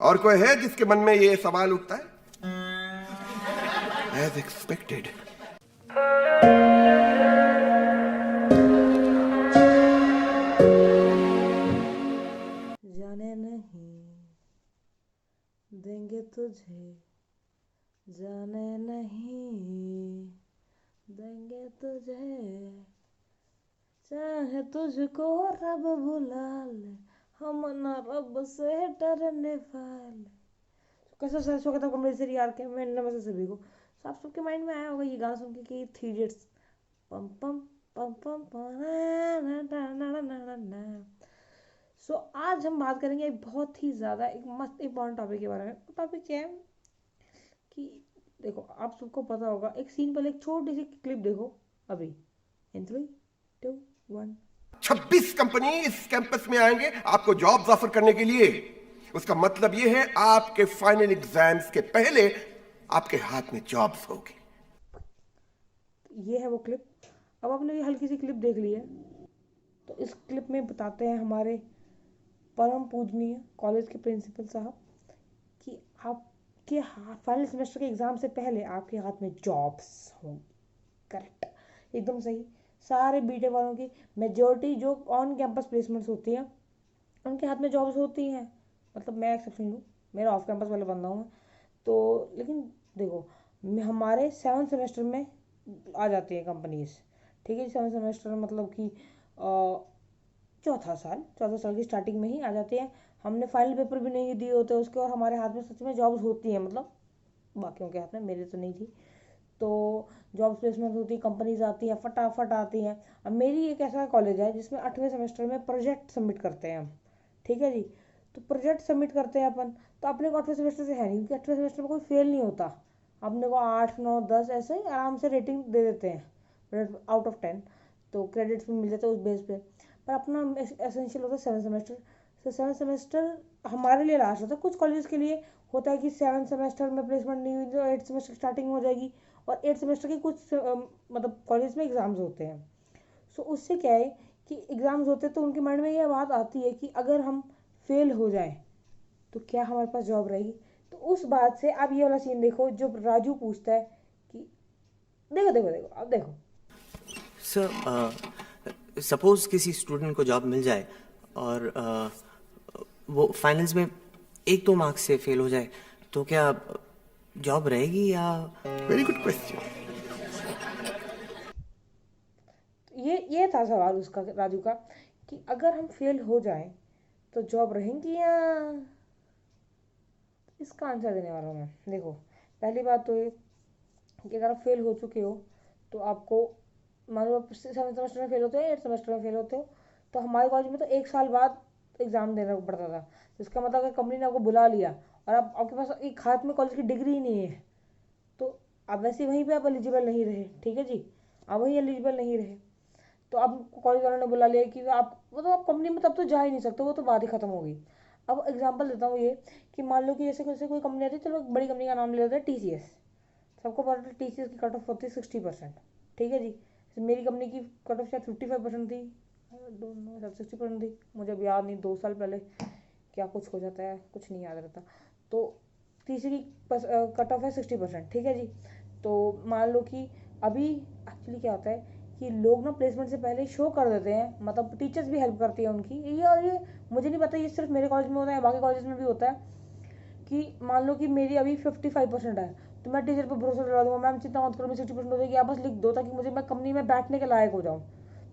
और कोई है जिसके मन में ये सवाल उठता है? As expected. जाने नहीं देंगे तुझे, जाने नहीं देंगे तुझे, चाहे तुझको रब बुला ले, हम ना रब से डरने वाले। कैसा सर स्वागत है आपका मेरे से यार के मैं नमस्ते सभी को। तो आप सबके माइंड में आया होगा ये गाना सुन के कि थ्री इडियट्स, पम पम पम पम पम ना ना ना ना ना ना। सो आज हम बात करेंगे एक बहुत ही ज़्यादा एक मस्त इंपॉर्टेंट टॉपिक के बारे में। टॉपिक क्या है कि देखो आप सबको पता होगा, एक सीन पहले एक छोटी सी क्लिप देखो अभी, इन 3, 2, 1। 26 कंपनी इस कैंपस में आएंगे आपको जॉब्स ऑफर करने के लिए। उसका मतलब यह है आपके फाइनल एग्जाम्स के पहले आपके हाथ में जॉब्स होगी। ये है वो क्लिप। अब आपने ये हल्की सी क्लिप देख ली है, तो इस क्लिप में बताते हैं हमारे परम पूजनीय कॉलेज के प्रिंसिपल साहब कि आपके फाइनल सेमेस्टर के एग्ज़ाम से पहले आपके हाथ में जॉब्स होंगी। करेक्ट, एकदम सही। सारे बीटेक वालों की मेजोरिटी जो ऑन कैंपस प्लेसमेंट्स होती हैं उनके हाथ में जॉब्स होती हैं। मतलब मैं एक्सेप्शन लूँ, मेरा ऑफ कैंपस वाला बंदा हूँ मैं तो। लेकिन देखो, हमारे 7 सेमेस्टर में आ जाती है कंपनीज। ठीक है, 7 सेमेस्टर मतलब कि चौथा साल की स्टार्टिंग में ही आ जाते हैं। हमने फाइनल पेपर भी नहीं दिए होते उसके, और हमारे हाथ में सच में जॉब्स होती हैं। मतलब बाकियों के हाथ में, मेरे तो नहीं थी। तो जॉब प्लेसमेंट होती है, कंपनीज आती हैं, फटाफट आती हैं। अब मेरी एक ऐसा कॉलेज है जिसमें 8वें सेमेस्टर में प्रोजेक्ट सबमिट करते हैं हम। ठीक है जी, तो प्रोजेक्ट सबमिट करते हैं अपन। तो अपने को 8वें सेमेस्टर से है नहीं, क्योंकि 8वें सेमेस्टर में कोई फेल नहीं होता। अपने को 8, 9, 10 ऐसे ही आराम से रेटिंग दे देते हैं आउट ऑफ 10। तो क्रेडिट्स भी मिल जाते हैं उस बेस पे। पर अपना एसेंशियल होता है 7 सेमेस्टर। तो 7 सेमेस्टर हमारे लिए लास्ट होता है। कुछ कॉलेज के लिए होता है कि 7 सेमेस्टर में प्लेसमेंट नहीं हुई तो 8 सेमेस्टर स्टार्टिंग हो जाएगी। और 8 सेमेस्टर के कुछ मतलब कॉलेज में एग्ज़ाम्स होते हैं। सो उससे क्या है कि एग्ज़ाम्स होते हैं तो उनके माइंड में ये बात आती है कि अगर हम फेल हो जाएं तो क्या हमारे पास जॉब रहेगी। तो उस बात से आप ये वाला सीन देखो जो राजू पूछता है कि देखो देखो देखो अब देखो। सर, सपोज किसी स्टूडेंट को जॉब मिल जाए और वो फाइनल्स में 1-2 मार्क्स से फेल हो जाए, तो क्या जॉब रहेगी या? Very good question. ये था सवाल उसका, राजू का, कि अगर हम फेल हो जाएं तो जॉब रहेंगी या। इसका आंसर देने वाला हूँ मैं। देखो, पहली बात तो ये कि अगर आप फेल हो चुके हो तो आपको, मान लो आप 7 सेमेस्टर में फेल होते हो, 8 सेमेस्टर में फेल होते हो, तो हमारे कॉलेज में तो 1 साल बाद एग्ज़ाम देना पड़ता था। जिसका मतलब अगर कंपनी ने आपको बुला लिया और आप आपके पास एक हाथ में कॉलेज की डिग्री ही नहीं है, तो आप वैसे वहीं पे आप एलिजिबल नहीं रहे। ठीक है जी, आप वहीं एलिजिबल नहीं रहे। तो अब कॉलेज वालों ने बुला लिया कि आप मतलब आप कंपनी में तब तो जा ही नहीं सकते, वो तो बात ही खत्म हो गई। अब एग्जांपल देता हूँ ये कि मान लो कि जैसे कोई कंपनी आती है, चलो एक बड़ी कंपनी का नाम ले लेते हैं, TCS। सबको पता है TCS की कट ऑफ होती है 60%। ठीक है जी, जैसे मेरी कंपनी की कट ऑफ शायद 55% थी, डोंट नो, शायद 60% थी, मुझे अब याद नहीं, 2 साल पहले क्या कुछ हो जाता है, कुछ नहीं याद रहता। तो तीसरी कट ऑफ है 60%। ठीक है जी, तो मान लो कि अभी एक्चुअली क्या होता है कि लोग ना प्लेसमेंट से पहले शो कर देते हैं, मतलब टीचर्स भी हेल्प करती है उनकी ये। और ये मुझे नहीं पता ये सिर्फ मेरे कॉलेज में होता है, बाकी कॉलेज में भी होता है कि मान लो कि मेरी अभी 55% है, तो मैं टीचर पर भरोसा दिला दूंगा, मैम चिंता मत करो, मैं 60% हो जाएगी, आप बस लिख दो ताकि मुझे मैं कंपनी में बैठने के लायक हो जाऊँ।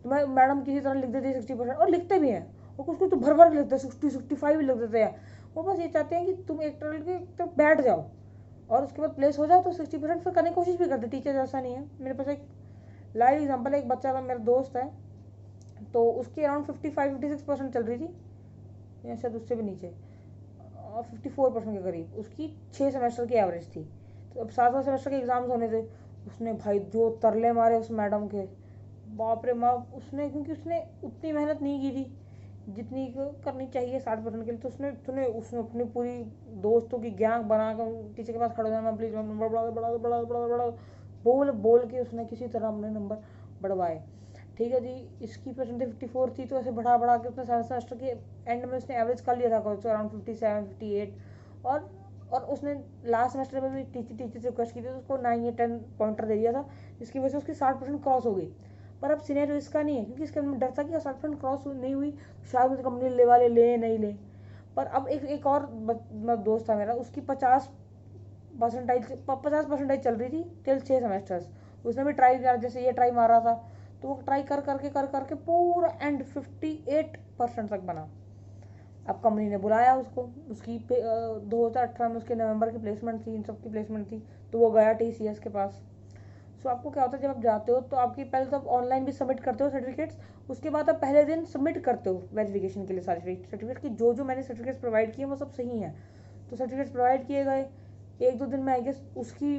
तो मैं मैडम किसी तरह लिख देती है 60%, और लिखते भी हैं। और कुछ कुछ तो भर भर के लिखते हैं, 60, 65 भी लिख देते हैं। वो बस ये चाहते हैं कि तुम एक तरह के तो बैठ जाओ और उसके बाद प्लेस हो जाओ। तो 60% फिर करने की कोशिश भी करते टीचर, ऐसा नहीं है। मेरे पास एक लाइव एग्जाम्पल है, एक बच्चा था, मेरा दोस्त है, तो उसकी अराउंड 55, 56% चल रही थी, या शायद उससे भी नीचे, 54% के करीब उसकी 6 सेमेस्टर की एवरेज थी। तो अब 7वां सेमेस्टर के एग्ज़ाम्स होने थे, उसने भाई जो तरले मारे उस मैडम के, बाप रे बाप। उसने, क्योंकि उसने उतनी मेहनत नहीं की थी जितनी करनी चाहिए 60% के लिए, तो उसने उसने उसने अपनी पूरी दोस्तों की गैंग बना कर टीचर के पास खड़े होना, प्लीज़ बड़ा बड़ा बड़ा बड़ा बड़ा बड़ा बोल बोल के उसने किसी तरह अपने नंबर बढ़वाए। ठीक है जी, इसकी परसेंटेज 54 थी, तो ऐसे बढ़ा बढ़ा के उसने 7 सेमेस्टर के एंड में उसने एवरेज कर लिया था कुछ अराउंड 57, 58। और उसने लास्ट सेमेस्टर में भी टीचर से रिक्वेस्ट की थी तो उसको 9 या 10 पॉइंटर दे दिया था, जिसकी वजह से उसकी 60% क्रॉस हो गई। पर अब सिनेरियो इसका नहीं है, क्योंकि इसके अंदर डर था कि 60% क्रॉस नहीं हुई शायद मुझे कंपनी ले वाले ले नहीं ले। पर अब एक और दोस्त था मेरा, उसकी 50% चल रही थी टिल 6 सेमेस्टर्स। उसने भी ट्राई किया, जैसे ये ट्राई मारा था, तो वो ट्राई कर करके पूरा एंड 58% तक बना। अब कंपनी ने बुलाया उसको, उसकी 2018 में उसके नवंबर की प्लेसमेंट थी, इन सब की प्लेसमेंट थी, तो वो गया TCS के पास। सो आपको क्या होता है, जब आप जाते हो तो आपकी पहले तो आप ऑनलाइन भी सबमिट करते हो सर्टिफिकेट्स, उसके बाद आप पहले दिन सबमिट करते हो वेरिफिकेशन के लिए सारे सर्टिफिकेट की जो मैंने सर्टिफिकेट्स प्रोवाइड किए वो सब सही हैं। तो सर्टिफिकेट्स प्रोवाइड किए गए, 1-2 दिन में आई गेस उसकी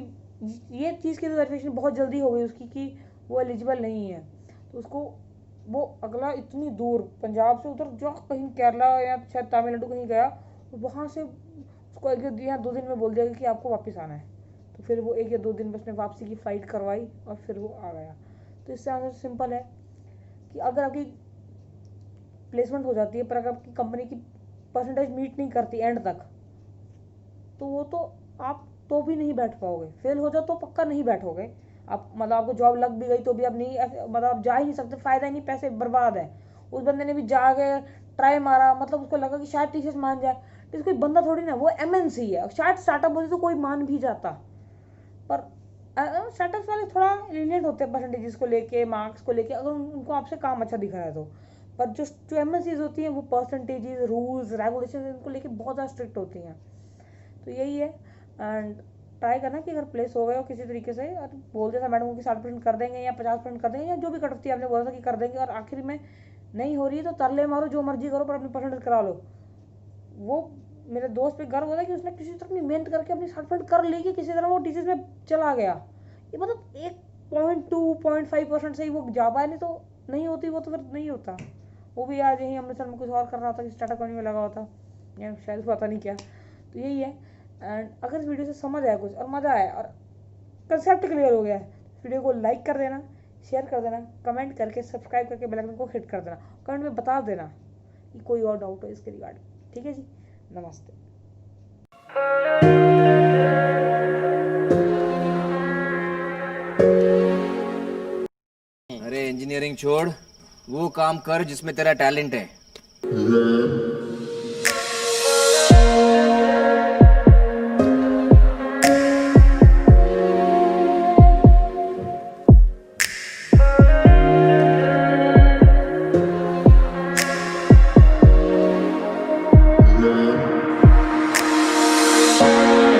ये चीज़ की तो वेरिफिकेशन बहुत जल्दी हो गई उसकी कि वो एलिजिबल नहीं है। तो उसको वो अगला इतनी दूर पंजाब से उधर जो कहीं केरला या शायद तमिलनाडु कहीं गया, वहाँ से उसको 1-2 दिन में बोल दिया कि आपको वापस आना है। तो फिर वो 1 या 2 दिन में उसने वापसी की फ़्लाइट करवाई और फिर वो आ गया। तो इससे आंसर सिंपल है कि अगर आपकी प्लेसमेंट हो जाती है पर अगर आपकी कंपनी की परसेंटेज मीट नहीं करती एंड तक, तो वो तो आप तो भी नहीं बैठ पाओगे। फेल हो जाओ तो पक्का नहीं बैठोगे आप, मतलब आपको जॉब लग भी गई तो भी अब नहीं, मतलब आप जा ही नहीं सकते, फ़ायदा ही नहीं, पैसे बर्बाद है। उस बंदे ने भी जाके ट्राई मारा, मतलब उसको लगा कि शायद TCS मान जाए, तो कोई बंदा थोड़ी ना, वो MNC है, शायद स्टार्टअप होती तो कोई मान भी जाता। पर स्टार्टअप वाले थोड़ा लीनियंट होते हैं परसेंटेजेस को लेके, मार्क्स को लेके, अगर उनको आपसे काम अच्छा दिख रहा है तो। पर जो MNCs होती हैं वो परसेंटेजेस, रूल्स, रेगुलेशन इनको लेके बहुत ज़्यादा स्ट्रिक्ट होती हैं। तो यही है, एंड ट्राई करना कि अगर प्लेस हो गए हो किसी तरीके से, और बोल दिया था मैडम को कि 60% कर देंगे या 50% कर देंगे या जो भी कटौती आपने बोला था कि कर देंगे, और आखिर में नहीं हो रही है तो तरले मारो, जो मर्जी करो, पर अपनी परसेंटेज करा लो। वो मेरे दोस्त पे गर्व होता है कि उसने किसी तरह अपनी मेहनत करके अपनी 60% कर ली कि किसी तरह वो TCS में चला गया। ये मतलब 1.2-0.5% से ही वो जा पाया, नहीं तो नहीं होती वो, तो फिर नहीं होता। वो भी आज यहीं अमृतसर में कुछ और कर रहा था, स्टार्टअप कंपनी में लगा हुआ था या शायद पता नहीं क्या। तो यही है, एंड अगर इस वीडियो से समझ आया कुछ और मज़ा आया और कंसेप्ट क्लियर हो गया, वीडियो को लाइक कर देना, शेयर कर देना, कमेंट करके सब्सक्राइब करके बेल आइकन को हिट कर देना, कमेंट में बता देना कि कोई और डाउट हो इसके रिगार्डिंग। ठीक है जी, नमस्ते। अरे इंजीनियरिंग छोड़, वो काम कर जिसमें तेरा टैलेंट है।